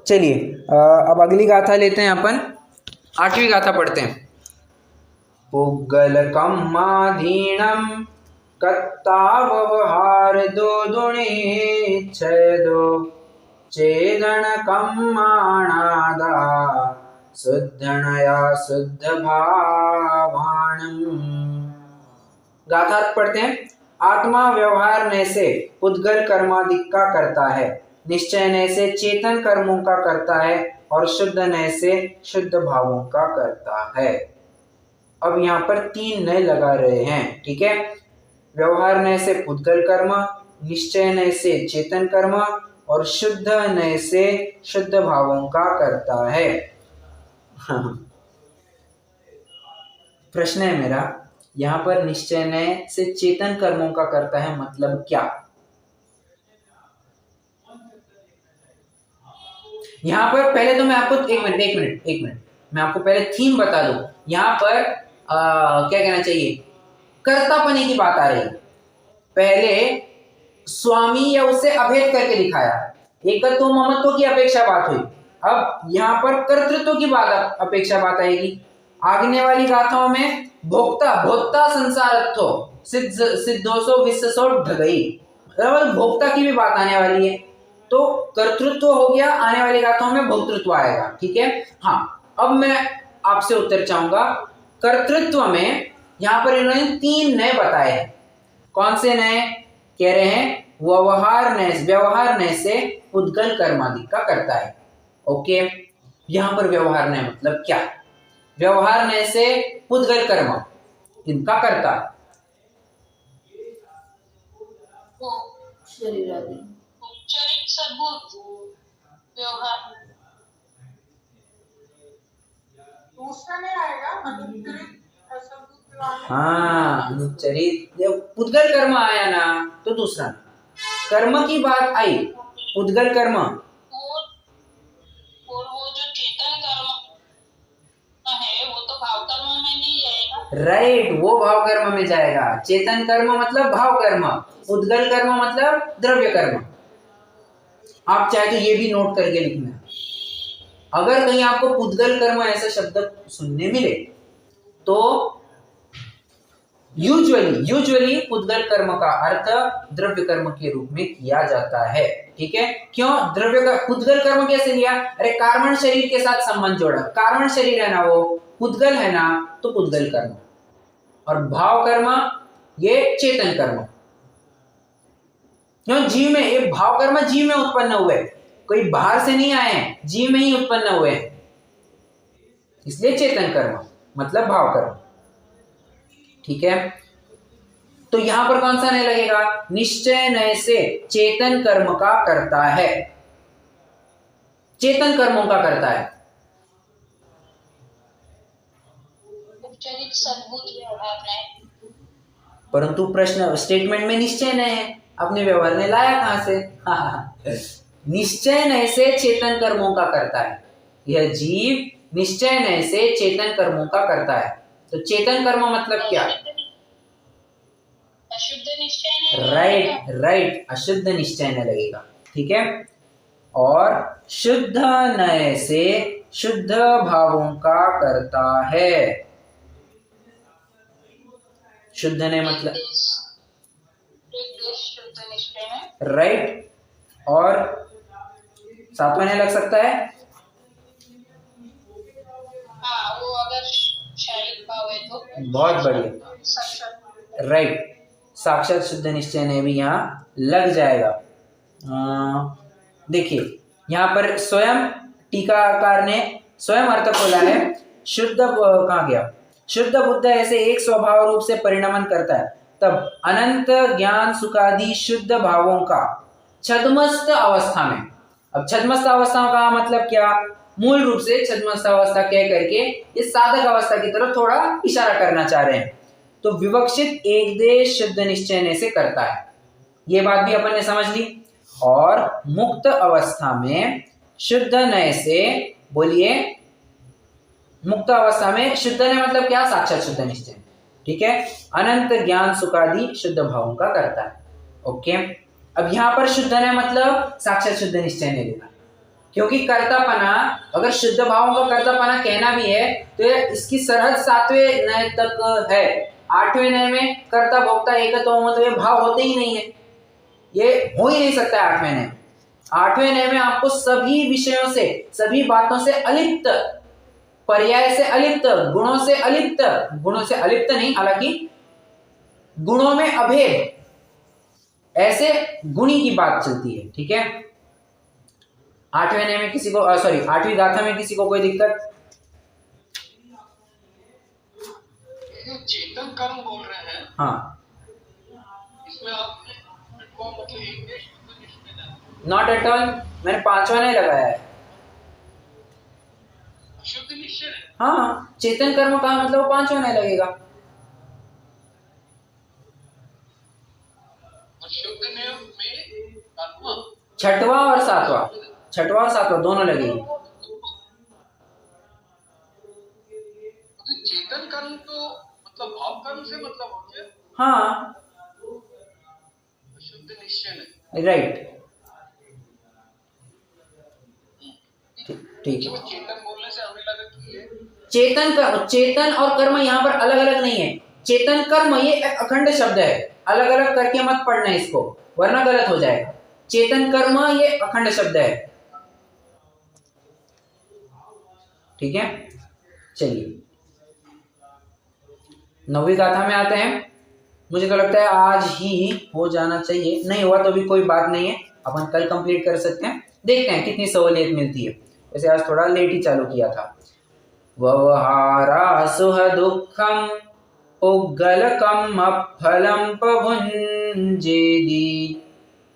चलिए अब अगली गाथा लेते हैं अपन, 8वीं गाथा पढ़ते हैं। पुग्गल कम्माधीणम कत्ता व्यवहार दो दुणे छेदो चेदन कम्माणादा शुद्धनया शुद्ध भावाणम। गाथार्थ पढ़ते हैं। आत्मा व्यवहार नय से पुद्गल कर्मादि का करता है, निश्चय नय से चेतन कर्मों का करता है और शुद्ध नय से शुद्ध भावों का करता है। अब यहाँ पर 3 नय लगा रहे हैं, ठीक है। व्यवहार नय से पुद्गल कर्म, निश्चय नय से चेतन कर्म और शुद्ध नय से शुद्ध भावों का करता है। प्रश्न है मेरा, यहाँ पर निश्चय नय से चेतन कर्मों का करता है मतलब क्या? यहाँ पर पहले तो मैं आपको एक मिनट मैं आपको पहले थीम बता दूं। यहाँ पर क्या कहना चाहिए, कर्तापने की बात आ रही है। पहले स्वामी या उससे अभेद करके दिखाया, एकत्व ममत्व की अपेक्षा बात हुई। अब यहाँ पर कर्तृत्व की बात अपेक्षा बात आएगी। आगने वाली गाथाओं में भोक्ता भोक्ता संसारत्व सिद्धोसो विश्वसो ढगई, भोक्ता की भी बात आने वाली है। तो कर्तृत्व हो गया, आने वाली गाथाओं में भोक्तृत्व आएगा, ठीक है। हाँ, अब मैं आपसे उत्तर चाहूंगा। कर्तृत्व में यहाँ पर इन्होंने 3 नय बताए हैं। कौन से नय कह रहे हैं? व्यवहार नय से पुद्गल कर्मादि का करता है। ओके, यहाँ पर व्यवहार नय मतलब क्या? व्यवहार नय से पुद्गल कर्म इनका करता शरीर आदि औपचारिक सद्बुद्ध व्यवहार दूसरा नहीं आएगा, अनुचरित असद्बुद्ध वाला। हाँ, अनुचरित पुद्गल कर्म आया ना तो दूसरा कर्म की बात आई, पुद्गल कर्म। और वो जो चेतन कर्म है वो तो भाव कर्म में नहीं जाएगा। राइट, वो भाव कर्म में जाएगा। चेतन कर्म मतलब भाव कर्म, पुद्गल कर्म मतलब द्रव्य कर्म। आप चाहे तो ये भी नोट करके लिखना। अगर कहीं आपको पुद्गल कर्म ऐसा शब्द सुनने मिले तो यूजुअली पुद्गल कर्म का अर्थ द्रव्य कर्म के रूप में किया जाता है, ठीक है। क्यों द्रव्य का पुद्गल कर्म कैसे लिया? अरे कार्बन शरीर के साथ संबंध जोड़ा, कार्बन शरीर है ना, वो पुद्गल है ना, तो पुद्गल कर्म। और भाव कर्म ये चेतन कर्म। क्यों? जीव में, ये भाव कर्म जीव में उत्पन्न हुए, कोई बाहर से नहीं आए हैं, जीव में ही उत्पन्न हुए, इसलिए चेतन कर्म मतलब भाव कर्म, ठीक है। तो यहां पर कौन सा नय लगेगा? निश्चय नय से चेतन कर्म का करता है, चेतन कर्मों का करता है। औपचारिक सद्बुद्ध व्यवहार नय, परंतु प्रश्न स्टेटमेंट में निश्चय नय है, अपने व्यवहार ने लाया कहां से? निश्चय नय से चेतन कर्मों का करता है। यह जीव निश्चय नय से चेतन कर्मों का करता है। तो चेतन कर्म मतलब क्या? अशुद्ध निश्चय नहीं, राइट, अशुद्ध निश्चय नय लगेगा, ठीक है। और शुद्ध नय से शुद्ध भावों का करता है। शुद्ध नय मतलब राइट, और 7वां नय लग सकता है। हाँ, वो अगर शारीरिक भाव है तो बहुत बढ़िया, राइट, साक्षात शुद्ध निश्चय ने भी यहाँ लग जाएगा। देखिए यहाँ पर स्वयं टीकाकार ने स्वयं अर्थ खोला है। शुद्ध कहाँ गया? शुद्ध बुद्ध ऐसे एक स्वभाव रूप से परिणमन करता है, तब अनंत ज्ञान सुखादि शुद्ध भावों का छद्मस्त अवस्था में। अब छद्मस्त अवस्था का मतलब क्या? मूल रूप से छद्मस्त अवस्था कह करके इस साधक अवस्था की तरफ थोड़ा इशारा करना चाह रहे हैं। तो विवक्षित एक देश शुद्ध निश्चय से करता है, ये बात भी अपन ने समझ ली। और मुक्त अवस्था में शुद्ध नय से, बोलिए, मुक्त अवस्था में शुद्ध नय मतलब क्या? साक्षात शुद्ध निश्चय, ठीक है। अनंत ज्ञान सुखादि शुद्ध भावों का करता है। ओके, अब यहां पर शुद्ध नय मतलब साक्षात शुद्ध निश्चय नहीं लेना, क्योंकि कर्तापना, अगर शुद्ध भावों का कर्तापना कहना भी है तो ये इसकी सरहद 7वें नय तक है। 8वें नय में कर्ता भोक्ता एकत्व हो तो ये भाव होते ही नहीं है, ये हो ही नहीं सकता है 8वें नय। 8वें नय में आपको सभी विषयों से, सभी बातों से अलिप्त, पर्याय से अलिप्त, गुणों से अलिप्त, गुणों से अलिप्त नहीं, हालांकि गुणों में अभेद, ऐसे गुणी की बात चलती है। ठीक है, 8वें नय में किसी को, सॉरी 8वीं गाथा में किसी को कोई दिक्कत? चेतन कर्म बोल रहे हैं, हाँ, इसमें आपने मतलब इंग्लिश नॉट एट ऑल, मैंने 5वां नय लगाया है। शुद्ध निश्चय है। हाँ, चेतन कर्म का मतलब 5वां नय लगेगा। और शुद्ध नियम में आत्मा 6वां और 7वां, 6वां और 7वां दोनों लगेगी। तो चेतन कर्म तो मतलब भाव कर्म से मतलब हो गया। हाँ, शुद्ध निश्चय है, राइट, ठीक है। चेतन बोलने से हमें लगा कि ये चेतन और कर्म यहाँ पर अलग अलग नहीं है। चेतन कर्म ये एक अखंड शब्द है, अलग अलग करके मत पढ़ना इसको, वरना गलत हो जाएगा। चेतन कर्म ये अखंड शब्द है। ठीक है, चलिए 9वीं गाथा में आते हैं। मुझे तो लगता है आज ही हो जाना चाहिए, नहीं हुआ तो भी कोई बात नहीं है, अपन कल कंप्लीट कर सकते हैं। देखते हैं कितनी सहूलियत मिलती है। वैसे आज थोड़ा लेट ही चालू किया था। व्यवहारा सुह दुखम उग्गलकम अफलम पभुंजेदि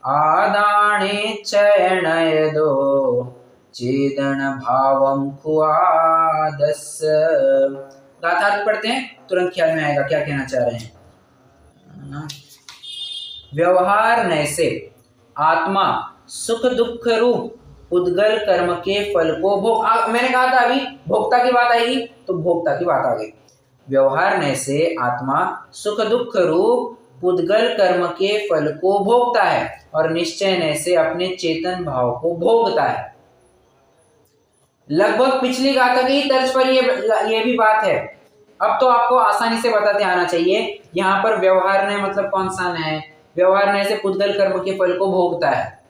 आदाने चयनयदो चेदन भावम खुआदस। गाथा पढ़ते हैं, तुरंत ख्याल में आएगा क्या कहना चाह रहे हैं। व्यवहार नय से आत्मा सुख दुख रूप उद्गल कर्म के फल को भोग, मैंने कहा था अभी भोक्ता की बात आएगी तो भोक्ता की बात आ गई। व्यवहार नय से आत्मा सुख दुख रूप उद्गल कर्म के फल को भोगता है और निश्चय नय से अपने चेतन भाव को भोगता है। लगभग पिछली गाथा की तर्ज पर ये भी बात है। अब तो आपको आसानी से बताते आना चाहिए। यहाँ पर व्यवहार नय मतलब कौन सा नय? व्यवहार नय से पुद्गल कर्म के फल को भोगता है,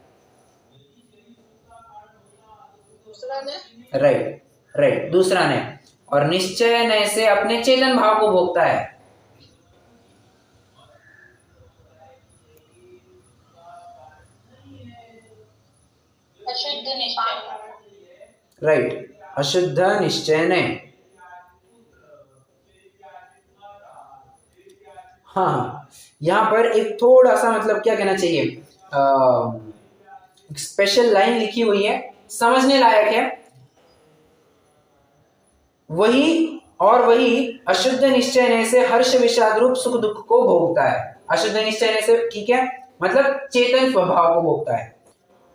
राइट राइट, दूसरा नय। और निश्चय नय से अपने चेतन भाव को भोगता है। अशुद्ध निश्चय, राइट, अशुद्ध निश्चय नय। हाँ, यहाँ पर एक थोड़ा सा मतलब क्या कहना चाहिए, स्पेशल लाइन लिखी हुई है, समझने लायक है। वही अशुद्ध निश्चय नय से हर्ष विषाद रूप सुख दुख को भोगता है। अशुद्ध निश्चय नय से, ठीक है, मतलब चेतन स्वभाव को भोगता है।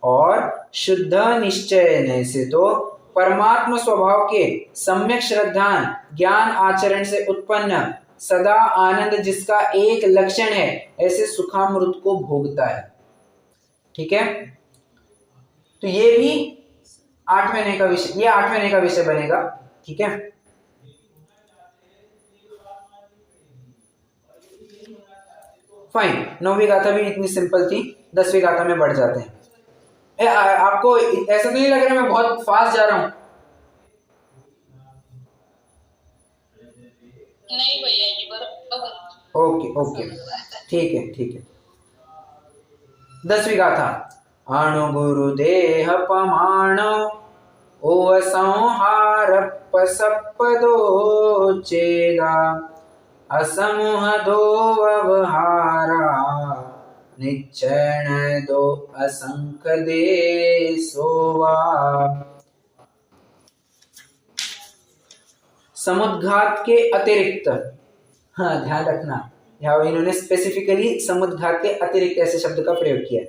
और शुद्ध निश्चय नय से तो परमात्मा स्वभाव के सम्यक श्रद्धान ज्ञान आचरण से उत्पन्न सदा आनंद जिसका एक लक्षण है, ऐसे सुखामृत को भोगता है। ठीक है, तो ये भी 8वें नय का विषय, ये 8वें नय का विषय बनेगा। ठीक है, फाइन। 9वीं गाथा भी इतनी सिंपल थी, 10वीं गाथा में बढ़ जाते हैं। आपको ऐसा तो नहीं लग रहा मैं बहुत फास्ट जा रहा हूं? नहीं भैया जी, बराबर। ओके ओके, ठीक है ठीक है। 10वीं गाथा। अणु गुरुदेह पमाण ओ संहार पसपदो चेदा असमूह दो व्यवहारा निश्चय दो असंख दे सोवा। समुद्घात के अतिरिक्त, हाँ ध्यान रखना, यहाँ इन्होंने स्पेसिफिकली समुद्घात के अतिरिक्त ऐसे शब्द का प्रयोग किया।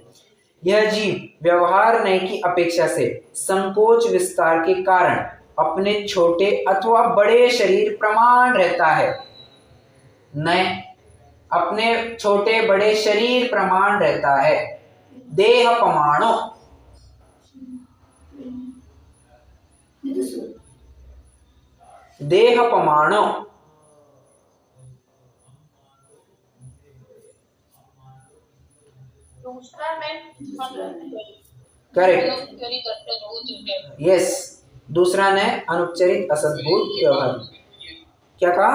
यह जीव व्यवहार नय की अपेक्षा से संकोच विस्तार के कारण अपने छोटे अथवा बड़े शरीर प्रमाण रहता है। नय अपने छोटे बड़े शरीर प्रमाण रहता है। देह प्रमाणो, देहपमाणो। दूसरा में करेक्ट, अनुपचारित असद्भुत व्यवहार। यस, दूसरा ने अनुपचारित असद्भुत व्यवहार। क्या कहा?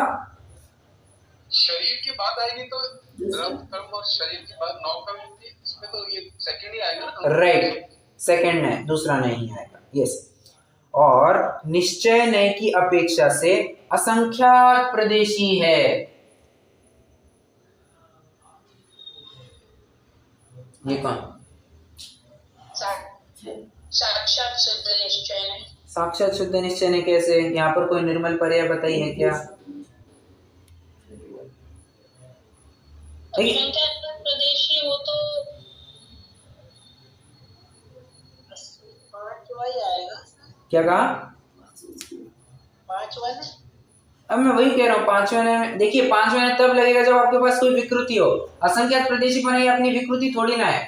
शरीर की बात आएगी तो द्रव कर्म और शरीर की बात नौ कर्म होती है, इसमें तो ये सेकंड ही आएगा ना। राइट, सेकंड ने, दूसरा नहीं आएगा, यस। और निश्चय ने की अपेक्षा से असंख्यात प्रदेशी है। ये कौन? साक्षात शुद्ध निश्चय नहीं। साक्षात शुद्ध निश्चय ने कैसे? यहाँ पर कोई निर्मल पर्याय बताइए क्या? प्रदेशी हो तो पांचवा ही आएगा। क्या कहा? पांचवा ना? अब मैं वही कह रहा हूँ, पांचवें में देखिए, पांचवें में तब लगेगा जब आपके पास कोई विकृति हो। असंख्यात प्रदेशी बना, ये अपनी विकृति थोड़ी ना है।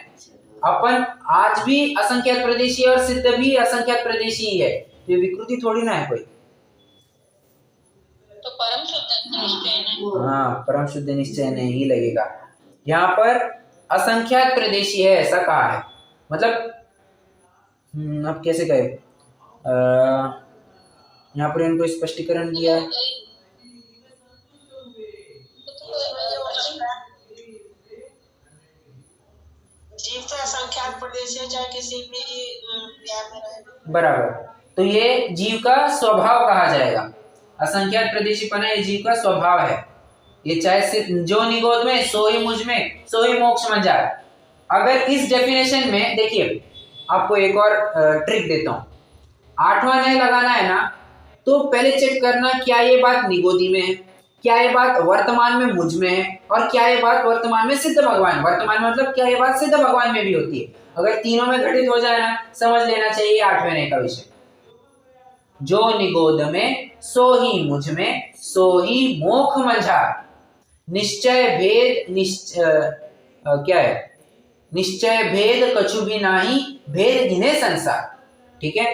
अपन आज भी असंख्यात प्रदेशी और सिद्ध भी असंख्यात प्रदेशी ही है, ये विकृति थोड़ी ना है कोई। तो परम शुद्ध निश्चय नहीं। हाँ, परम शुद्ध निश्चय नहीं लगेगा। यहाँ पर असंख्यात प्रदेशी है ऐसा कहा है, मतलब अब कैसे कहे, यहाँ पर इनको स्पष्टीकरण दिया है। जीव तो असंख्यात प्रदेश है, चाहे किसी भी क्रिया में रहे। बराबर, तो ये जीव का स्वभाव कहा जाएगा। असंख्यात प्रदेशीपना ये जीव का स्वभाव है। ये चाहे जो निगोद में सो ही मुझ में सो ही मोक्ष में जाए। अगर इस डेफिनेशन में देखिए, आपको एक और ट्रिक देता हूँ। आठवां न्याय लगाना है ना, तो पहले चेक करना क्या ये बात निगोदी में है, क्या ये बात वर्तमान में मुझ में है, और क्या ये बात वर्तमान में सिद्ध भगवान, वर्तमान में मतलब क्या ये बात सिद्ध भगवान में भी होती है। अगर तीनों में घटित हो जाए ना, समझ लेना चाहिए आठवें न्याय का विषय। जो निगोद में सो ही मुझ में सो ही मोख मंझार। निश्चय भेद क्या है? निश्चय भेद कछु भी नाही, भेद घिने संसार। ठीक है,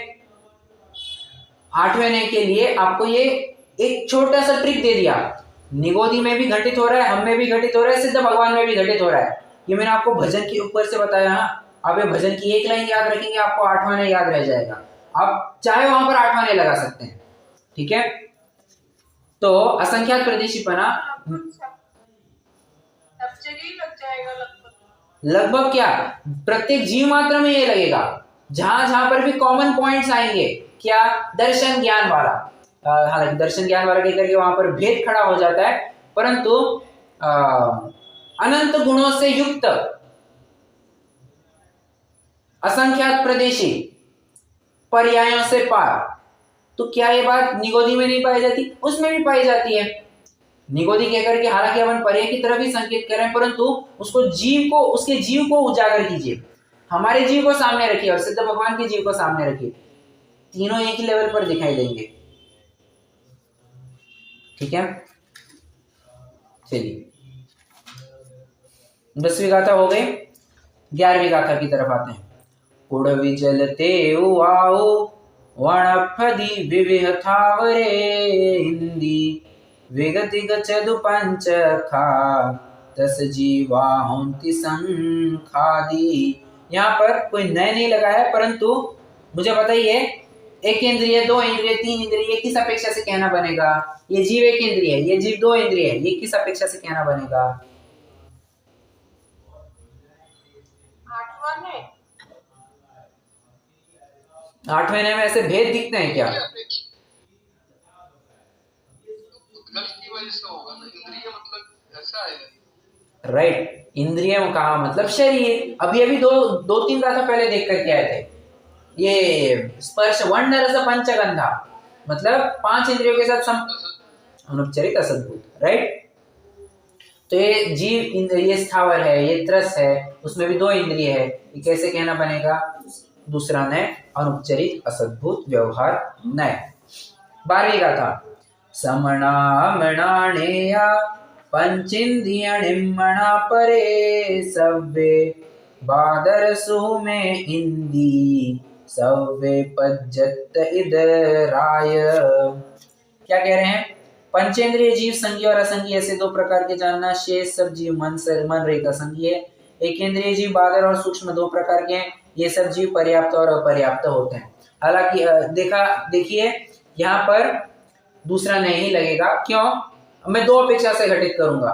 आठवें न्याय के लिए आपको ये एक छोटा सा ट्रिक दे दिया। निगोदी में भी घटित हो रहा है, हम में भी घटित हो रहा है, सिद्ध भगवान में भी घटित हो रहा है। ये मैंने आपको भजन के ऊपर से बताया। आप ये भजन की एक लाइन याद रखेंगे, आपको आठवां न्याय याद रह जाएगा। आप चाहे वहां पर आठवां न्याय लगा सकते हैं। ठीक है, तो असंख्यात प्रदेशीपना लग जाएगा लगभग क्या, प्रत्येक जीव मात्र में ये लगेगा। जहां जहां पर भी कॉमन पॉइंट्स आएंगे, क्या, दर्शन ज्ञान वाला, हालांकि दर्शन ज्ञान वाला कह करके वहां पर भेद खड़ा हो जाता है, परंतु अनंत गुणों से युक्त असंख्यात प्रदेशी पर्यायों से पार, तो क्या ये बात निगोदी में नहीं पाई जाती? उसमें भी पाई जाती है। निगोदी कहकर के हालांकि अपन पर्याय की तरफ ही संकेत कर रहे हैं, परंतु उसको जीव को, उसके जीव को उजागर कीजिए। हमारे जीव को सामने रखिए और सिद्ध भगवान के जीव को सामने रखिए, तीनों एक ही लेवल पर दिखाई देंगे। ठीक है, चलिए 10वीं गाथा हो गई, 11वीं गाथा की तरफ आते हैं। कुड़वी जलते आओ वणफदी विविह थावरे हिंदी विगति गचदु पंच खा तस जीवा होंति संखादी। यहाँ पर कोई नए नहीं लगा है, परंतु मुझे बताइए, एक इंद्रिय, दो इंद्रिय, तीन इंद्रिय, ये किस अपेक्षा से कहना बनेगा? ये जीव एक इंद्रिय है, ये जीव दो इंद्रिय है, ये किस अपेक्षा से कहना बनेगा? आठवें में ऐसे भेद दिखते हैं क्या? की वजह से होगा ना, इंद्रिय मतलब ऐसा है। राइट, इंद्रिय कहा मतलब शरीर। अभी अभी दो तीन गाथा पहले देख करके आए थे। ये स्पर्श वर्ण रस पंचगंधा, मतलब 5 इंद्रियों के साथ अनुपचरित असद्भुत। राइट, तो ये जीव, ये स्थावर है, ये त्रस है, उसमें भी 2 इंद्रिय है, ये कैसे कहना बनेगा? दूसरा नय अनुपचरित असद्भुत व्यवहार नय। 12वीं गाथा। समणा मणाणेया पंचिंद्रिय निम्मणा परे सव्वे बादर सुह में इंदी सव्वे पज्जत इदराय। क्या कह रहे हैं? पंचेंद्रिय जीव संज्ञ और असंज्ञ ऐसे दो प्रकार के जानना, शेष सब जीव मन रहित असंज्ञ है। एकेंद्रिय जीव बादल और सूक्ष्म दो प्रकार के हैं, ये सब जीव पर्याप्त और अपर्याप्त होते हैं। हालांकि देखिए यहाँ पर दूसरा नहीं लगेगा, क्यों? मैं दो अपेक्षा से घटित करूंगा।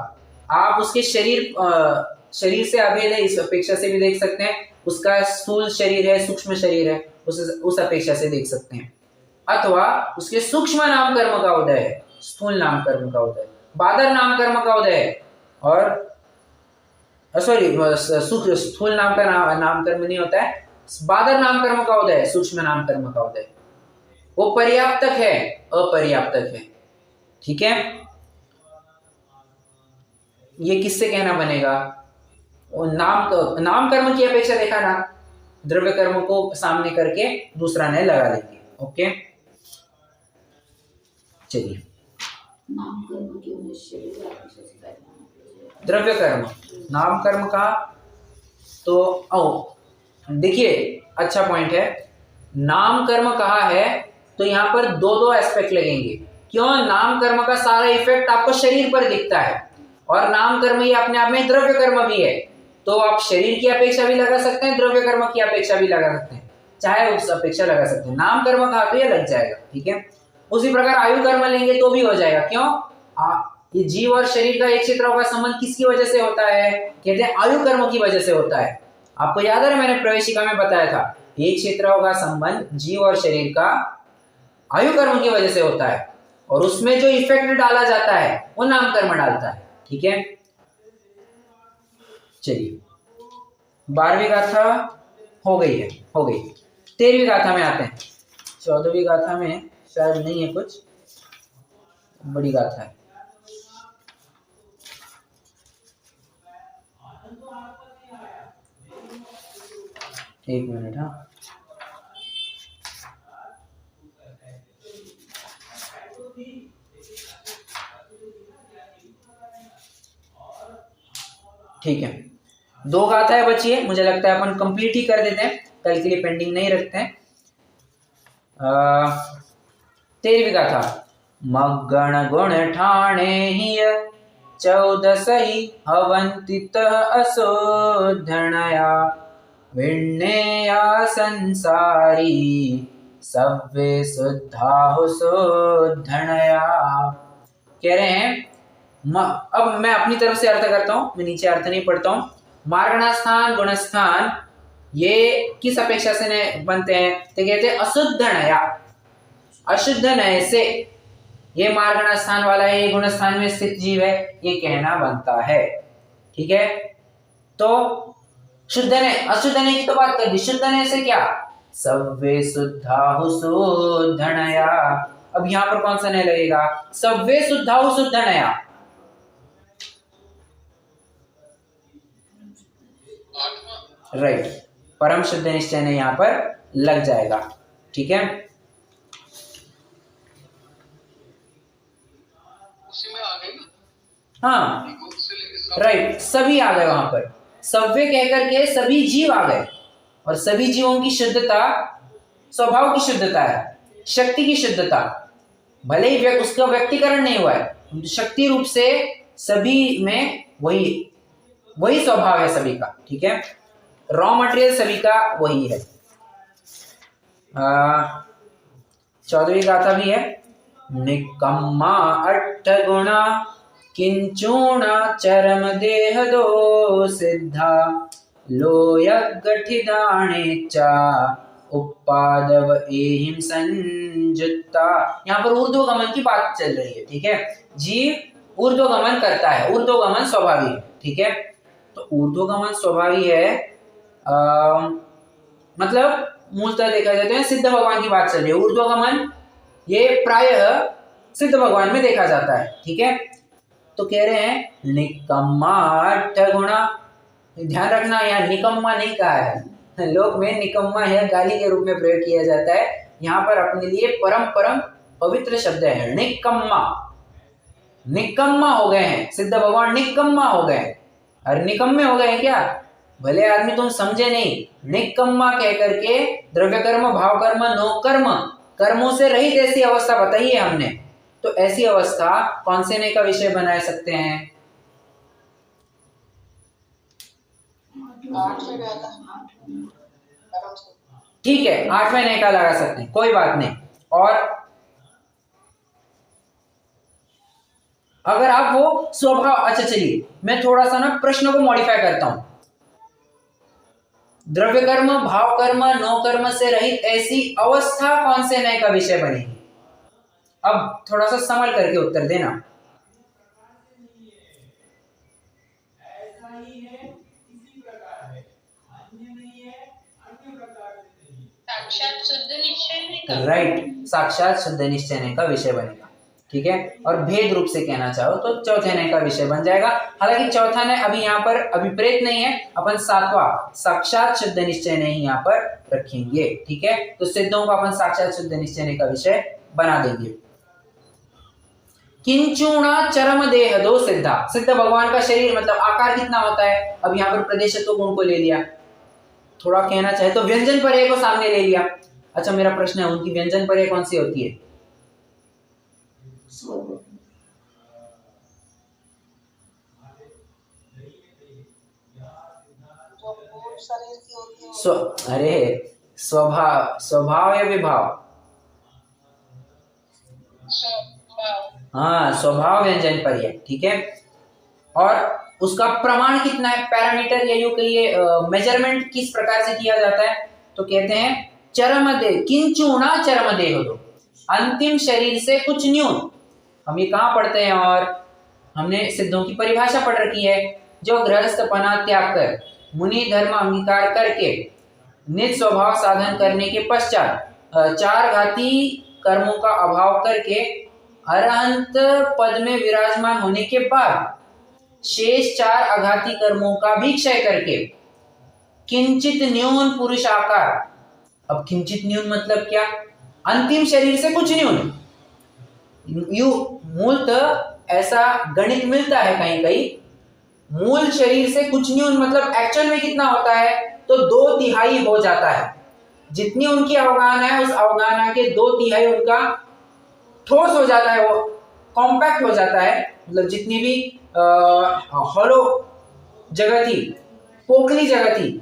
आप उसके शरीर से अभेद है इस अपेक्षा से भी देख सकते हैं, उसका स्थूल शरीर है सूक्ष्म शरीर है उस अपेक्षा से देख सकते हैं, अथवा उसके सूक्ष्म नाम कर्म का उदय है, स्थूल नाम कर्म का उदय, बादल नाम कर्म का उदय है, और स्थूल नाम का नाम कर्म नहीं होता है, बादल नाम कर्म का उदय है, सूक्ष्म नाम कर्म का उदय, वो पर्याप्तक है अपर्याप्तक है। ठीक है, ये किससे कहना बनेगा? नाम कर्म की अपेक्षा देखा ना, द्रव्य कर्म को सामने करके दूसरा नए लगा देंगे। ओके, चलिए द्रव्य कर्म नाम कर्म का तो देखिए अच्छा पॉइंट है, नाम कर्म कहा है तो यहाँ पर दो एस्पेक्ट लगेंगे। क्यों? नाम कर्म का सारा इफेक्ट आपको शरीर पर दिखता है, और नाम कर्म ये अपने आप में द्रव्य कर्म भी है, तो आप शरीर की अपेक्षा भी लगा सकते हैं, द्रव्य कर्म की अपेक्षा भी लगा सकते हैं, चाहे उस अपेक्षा लगा सकते हैं। नाम कर्म कहा तो ये लग जाएगा। ठीक है, उसी प्रकार आयु कर्म लेंगे तो भी हो जाएगा। क्यों? ये जीव और शरीर का एक क्षेत्र का संबंध किसकी वजह से होता है? कहते हैं आयु कर्म की वजह से होता है। आपको याद है मैंने प्रवेशिका में बताया था, एक क्षेत्र का संबंध जीव और शरीर का आयु कर्म की वजह से होता है, और उसमें जो इफेक्ट डाला जाता है वो नाम कर्म डालता है। ठीक है, चलिए 12वीं गाथा हो गई है, हो गई। 13वीं गाथा में आते हैं। 14वीं गाथा में शायद नहीं है, कुछ बड़ी गाथा है। एक मिनट, हाँ ठीक है, दो गाथाएं बची है, मुझे लगता है अपन कंप्लीट ही कर देते हैं, कल के लिए पेंडिंग नहीं रखते हैं। 13वीं गाथा। मगण गुण ठाणे हिय 14 अवंतितः असोधनया विण्णेया संसारी सव्वे शुद्धाहु शोधनया। कह रहे हैं, अब मैं अपनी तरफ से अर्थ करता हूं, मैं नीचे अर्थ नहीं पढ़ता हूं। मार्गणास्थान गुणस्थान ये किस अपेक्षा से बनते हैं? तो कहते हैं अशुद्ध नया, अशुद्ध नय से ये मार्गणा स्थान वाला है, ये गुण स्थान में स्थित जीव है, ये कहना बनता है। ठीक है, तो शुद्ध ने अशुद्ध ने की तो बात कर दी, शुद्ध ने से क्या? सव्वे शुद्धाहु शोधनया। अब यहां पर कौन सा नय लगेगा? सव्वे शुद्धाहु शोधनया। राइट, परम शुद्ध निश्चय ने यहां पर लग जाएगा। ठीक है, उसी में आ गई। हाँ राइट, सभी आ गए वहां पर, सव्य कहकर के सभी जीव आ गए, और सभी जीवों की शुद्धता स्वभाव की शुद्धता है, शक्ति की शुद्धता, भले ही उसका व्यक्तिकरण नहीं हुआ है, शक्ति रूप से सभी में वही स्वभाव है सभी का। ठीक है, रॉ मटेरियल सभी का वही है। 14वीं गाथा भी है। निकम्मा 8 गुणा किंचूणा चरम देह दो सिद्धा लोय गठिदाणे चा उपादव एहिम संयुक्ता। यहाँ पर ऊर्ध्वगमन की बात चल रही है। ठीक है, जीव ऊर्ध्वगमन करता है, ऊर्ध्वगमन स्वभावी है। ठीक है, तो ऊर्ध्वगमन स्वभावी है, मतलब मूलतः देखा जाए तो सिद्ध भगवान की बात चल रही है। ऊर्ध्वगमन ये प्रायः सिद्ध भगवान में देखा जाता है। ठीक है, तो कह रहे हैं निकम्मा 8 गुणा। ध्यान रखना, यहाँ निकम्मा नहीं कहा है, लोक में निकम्मा है गाली के रूप में प्रयोग किया जाता है, यहाँ पर अपने लिए परम परम पवित्र शब्द है निकम्मा। निकम्मा हो गए हैं सिद्ध भगवान, निकम्मा हो गए, और निकम्मे हो गए क्या? भले आदमी तुम समझे नहीं, निकम्मा कह करके द्रव्य कर्म, भाव कर्म, नो कर्म, कर्मों से रहित ऐसी अवस्था बताई है हमने। तो ऐसी अवस्था कौन से नय का विषय बना सकते हैं? 8 में गया था कर्म से। ठीक है, 8वें नय का लगा सकते हैं, कोई बात नहीं। और अगर आप वो स्वभाव, अच्छा चलिए मैं थोड़ा सा ना प्रश्न को मॉडिफाई करता हूं। द्रव्य कर्म, भाव कर्म, नो कर्म से रहित ऐसी अवस्था कौन से नय का विषय बनेगी? अब थोड़ा सा संभल करके उत्तर देना। साक्षात शुद्ध निश्चय नहीं कर। राइट, साक्षात शुद्ध निश्चय नय का विषय बनेगा। ठीक है, और भेद रूप से कहना चाहो तो चौथे नय का विषय बन जाएगा। हालांकि चौथा नय अभी यहाँ पर अभिप्रेत नहीं है, अपन 7वां साक्षात शुद्ध निश्चय नय यहाँ पर रखेंगे। ठीक है, तो सिद्धों को अपन साक्षात शुद्ध निश्चय नय का विषय बना देंगे। किंचुणा चरम देह दो सिद्धा, सिद्ध भगवान का शरीर मतलब आकार कितना होता है? अब यहाँ पर प्रदेशत्व गुण को ले लिया, थोड़ा कहना चाहे तो व्यंजन पर्याय को सामने ले लिया। अच्छा मेरा प्रश्न है, उनकी व्यंजन पर्याय कौन सी होती है? जो पूर्ण शरीर की होती है अरे स्वभाव, स्वभाव या विभाव? स्वभाव। हाँ, स्वभाव व्यंजन पर्याय। ठीक है, और उसका प्रमाण कितना है? पैरामीटर या यूं कहिए मेजरमेंट किस प्रकार से किया जाता है? तो कहते हैं चरमदेह, किंचुणा चरमदेह दो, अंतिम शरीर से कुछ न्यून। हम ये कहाँ पढ़ते हैं? और हमने सिद्धों की परिभाषा पढ़ रखी है, जो गृहस्थपना त्याग कर मुनि धर्म अंगीकार करके निज स्वभाव साधन करने के पश्चात 4 घाती कर्मों का अभाव करके अरहंत पद में विराजमान होने के बाद शेष 4 अघाती कर्मों का भी क्षय करके किंचित न्यून पुरुष आकार। अब किंचित न्यून मतलब क्या? अंतिम शरीर से कुछ न्यून। यू मूलतः ऐसा गणित मिलता है कहीं कहीं, मूल शरीर से कुछ न्यून मतलब एक्चुअल में कितना होता है? तो 2/3 हो जाता है। जितनी उनकी अवगाहना है उस अवगाहना के 2/3 उनका ठोस हो जाता है, वो कॉम्पैक्ट हो जाता है। मतलब जितनी भी हॉलो जगह थी, पोकली जगह थी,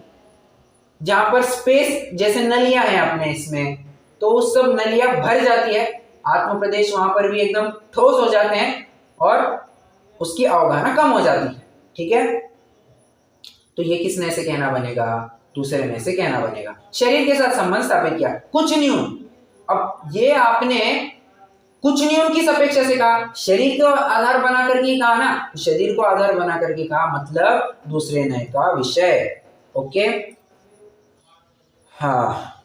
जहां पर स्पेस जैसे नलियां हैं अपने इसमें, तो उस सब नलियां भर जाती है, आत्म प्रदेश वहां पर भी एकदम ठोस हो जाते हैं और उसकी अवगाहना कम हो जाती है। ठीक है, तो ये किस नय से कहना बनेगा? दूसरे नय से कहना बनेगा। शरीर के साथ संबंध स्थापित किया, कुछ न्यून। अब ये आपने कुछ न्यून किस अपेक्षा से कहा? शरीर को आधार बना करके कहा ना, शरीर को आधार बना करके कहा मतलब दूसरे नय का विषय। ओके, हाँ,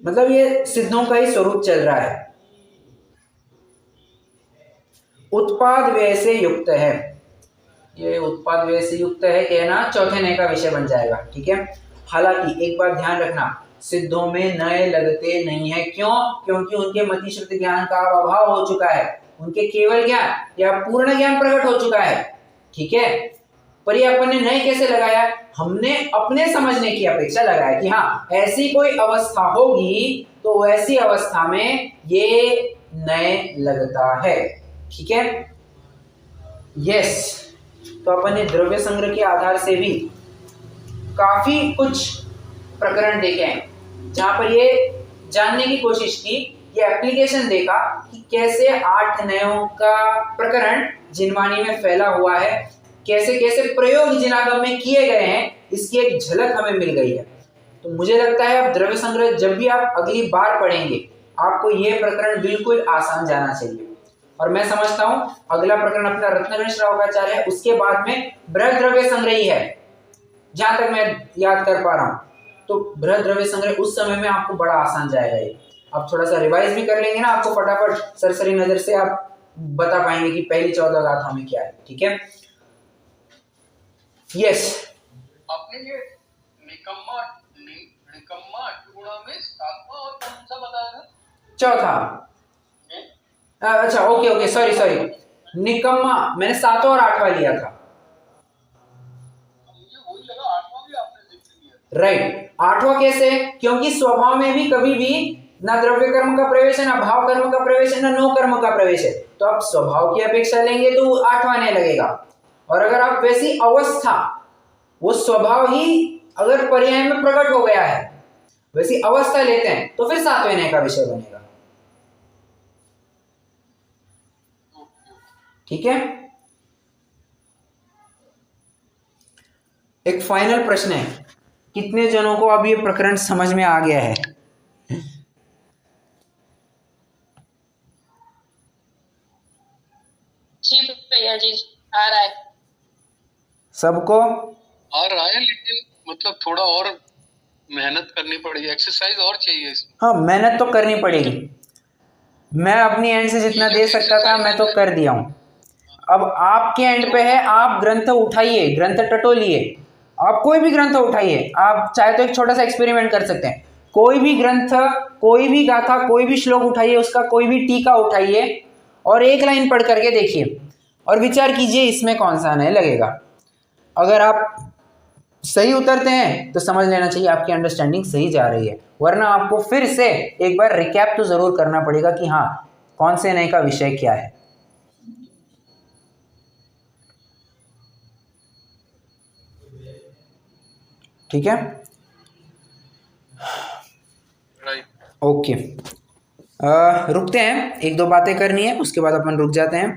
मतलब ये सिद्धों का ही स्वरूप चल रहा है। उत्पाद व्यय से युक्त है, ये उत्पाद व्यय से युक्त है कहना चौथे नय का विषय बन जाएगा। ठीक है, हालांकि एक बात ध्यान रखना, सिद्धों में नए लगते नहीं है। क्यों? क्योंकि उनके मति श्रुति ज्ञान का अभाव हो चुका है, उनके केवल ज्ञान या पूर्ण ज्ञान प्रकट हो चुका है। ठीक है, पर ये अपन ने नए कैसे लगाया? हमने अपने समझने की अपेक्षा लगाया कि हाँ ऐसी कोई अवस्था होगी तो वैसी अवस्था में ये नए लगता है। ठीक है, यस। तो अपन ने द्रव्य संग्रह के आधार से भी काफी कुछ प्रकरण देखे हैं जहां पर ये जानने की कोशिश की, ये एप्लीकेशन देखा कि कैसे 8 नयों का प्रकरण जिनवाणी में फैला हुआ है, कैसे कैसे प्रयोग जिनागम में किए गए हैं, इसकी एक झलक हमें मिल गई है। तो मुझे लगता है अब द्रव्य संग्रह जब भी आप अगली बार पढ़ेंगे आपको यह प्रकरण बिल्कुल आसान जाना चाहिए। और मैं समझता हूं अगला प्रकरण अपना रत्नगण श्रावकाचार्य है, उसके बाद में बृहद द्रव्य संग्रह ही है जहां तक मैं याद कर पा रहा हूं। तो बृहद द्रव्य संग्रह उस समय में आपको बड़ा आसान जाएगा। ये आप थोड़ा सा रिवाइज भी कर लेंगे ना, आपको फटाफट सरसरी नजर से आप बता पाएंगे कि पहली 14 गाथाओं में क्या है। ठीक है, यस। आपने ये निकम्मा गुणा में 7वां और कौन सा बताया था? चौथा। अच्छा ओके, सॉरी, निकम्मा मैंने 7वां और 8वां लिया था। मुझे वही लगा 8वां भी आपने जिक्र किया। राइट, 8वां कैसे? क्योंकि स्वभाव में भी कभी भी ना द्रव्य कर्म का प्रवेश है, ना भाव कर्म का प्रवेश है, ना नो कर्म का प्रवेश है, तो आप स्वभाव की अपेक्षा लेंगे तो 8 आने लगेगा। और अगर आप वैसी अवस्था, वो स्वभाव ही अगर पर्याय में प्रकट हो गया है, वैसी अवस्था लेते हैं तो फिर 7वें न्याय का विषय बनेगा। ठीक है, एक फाइनल प्रश्न है, कितने जनों को अब ये प्रकरण समझ में आ गया है? जी भैया जी, आ रहा है सबको? आ रहा है, लेकिन मतलब थोड़ा और मेहनत करनी पड़ेगी, एक्सरसाइज और चाहिए इसमें। हाँ, मेहनत तो करनी पड़ेगी। मैं अपनी एंड से जितना दे सकता था मैं तो कर दिया हूं। अब आपके एंड पे है, आप ग्रंथ उठाइए, ग्रंथ टटोलिए, आप कोई भी ग्रंथ उठाइए। आप चाहे तो एक छोटा सा एक्सपेरिमेंट कर सकते हैं, कोई भी ग्रंथ, कोई भी गाथा, कोई भी श्लोक उठाइए, उसका कोई भी टीका उठाइए और एक लाइन पढ़ करके देखिए और विचार कीजिए इसमें कौन सा न्याय लगेगा। अगर आप सही उतरते हैं तो समझ लेना चाहिए आपकी अंडरस्टैंडिंग सही जा रही है, वरना आपको फिर से एक बार रिकैप तो जरूर करना पड़ेगा कि हाँ कौन से न्याय का विषय क्या है। ठीक है, राइट। ओके, रुकते हैं, एक दो बातें करनी है, उसके बाद अपन रुक जाते हैं।